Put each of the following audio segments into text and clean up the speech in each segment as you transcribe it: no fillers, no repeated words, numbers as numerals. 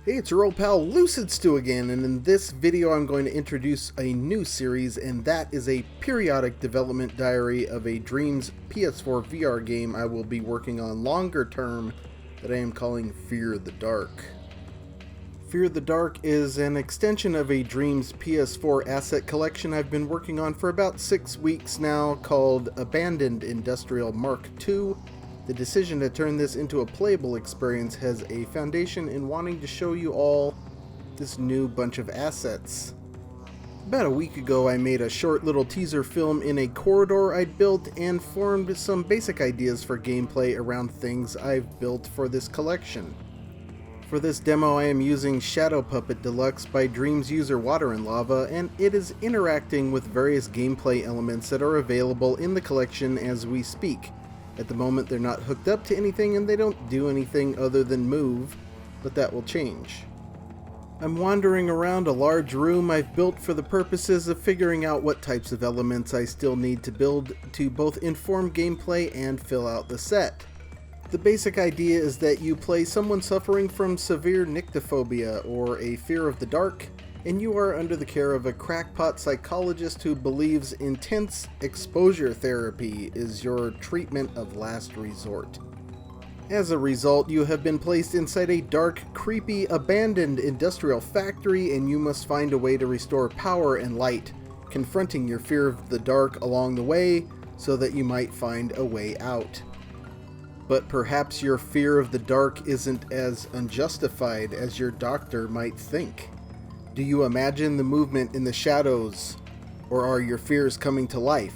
Hey, it's your old pal Lucid Stew again, and in this video I'm going to introduce a new series, and that is a periodic development diary of a Dreams PS4 VR game I will be working on longer term that I am calling Fear the Dark. Fear the Dark is an extension of a Dreams PS4 asset collection I've been working on for about 6 weeks now called Abandoned Industrial Mark II. The decision to turn this into a playable experience has a foundation in wanting to show you all this new bunch of assets. About a week ago I made a short little teaser film in a corridor I'd built and formed some basic ideas for gameplay around things I've built for this collection. For this demo I am using Shadow Puppet Deluxe by Dreams user Water and Lava, and it is interacting with various gameplay elements that are available in the collection as we speak. At the moment they're not hooked up to anything and they don't do anything other than move, but that will change. I'm wandering around a large room I've built for the purposes of figuring out what types of elements I still need to build to both inform gameplay and fill out the set. The basic idea is that you play someone suffering from severe nyctophobia or a fear of the dark, and you are under the care of a crackpot psychologist who believes intense exposure therapy is your treatment of last resort. As a result, you have been placed inside a dark, creepy, abandoned industrial factory, and you must find a way to restore power and light, confronting your fear of the dark along the way so that you might find a way out. But perhaps your fear of the dark isn't as unjustified as your doctor might think. Do you imagine the movement in the shadows, or are your fears coming to life?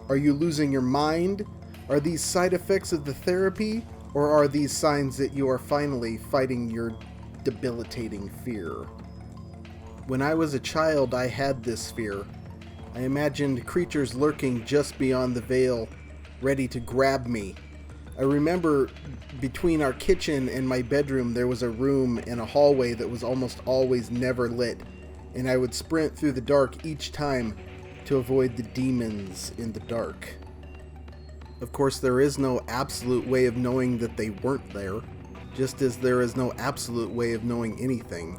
Are you losing your mind? Are these side effects of the therapy, or are these signs that you are finally fighting your debilitating fear? When I was a child, I had this fear. I imagined creatures lurking just beyond the veil, ready to grab me. I remember between our kitchen and my bedroom there was a room and a hallway that was almost always never lit, and I would sprint through the dark each time to avoid the demons in the dark. Of course, there is no absolute way of knowing that they weren't there, just as there is no absolute way of knowing anything.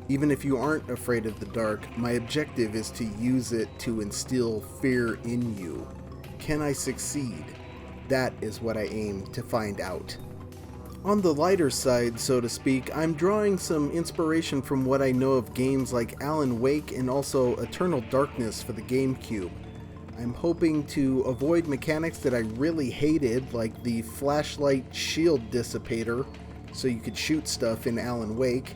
Even if you aren't afraid of the dark, my objective is to use it to instill fear in you. Can I succeed? That is what I aim to find out. On the lighter side, so to speak, I'm drawing some inspiration from what I know of games like Alan Wake and also Eternal Darkness for the GameCube. I'm hoping to avoid mechanics that I really hated, like the flashlight shield dissipator, so you could shoot stuff in Alan Wake.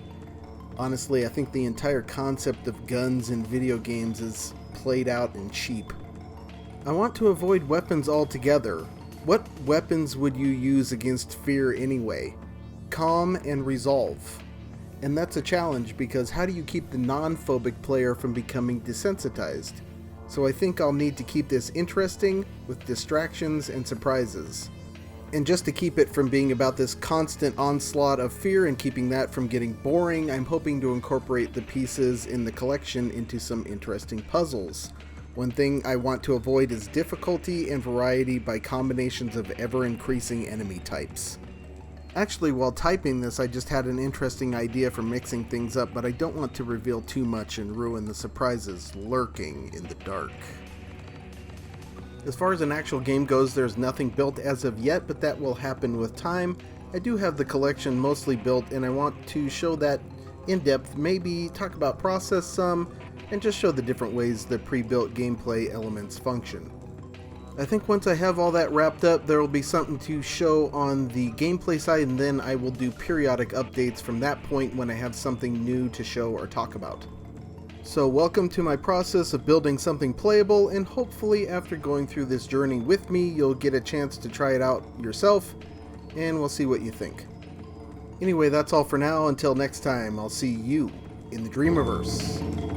Honestly, I think the entire concept of guns in video games is played out and cheap. I want to avoid weapons altogether. What weapons would you use against fear anyway? Calm and resolve. And that's a challenge because how do you keep the non-phobic player from becoming desensitized? So I think I'll need to keep this interesting with distractions and surprises. And just to keep it from being about this constant onslaught of fear and keeping that from getting boring, I'm hoping to incorporate the pieces in the collection into some interesting puzzles. One thing I want to avoid is difficulty and variety by combinations of ever-increasing enemy types. Actually, while typing this, I just had an interesting idea for mixing things up, but I don't want to reveal too much and ruin the surprises lurking in the dark. As far as an actual game goes, there's nothing built as of yet, but that will happen with time. I do have the collection mostly built, and I want to show that in depth, maybe talk about process some, and just show the different ways the pre-built gameplay elements function. I think once I have all that wrapped up, there will be something to show on the gameplay side, and then I will do periodic updates from that point when I have something new to show or talk about. So welcome to my process of building something playable, and hopefully after going through this journey with me, you'll get a chance to try it out yourself, and we'll see what you think. Anyway, that's all for now. Until next time, I'll see you in the Dreamiverse.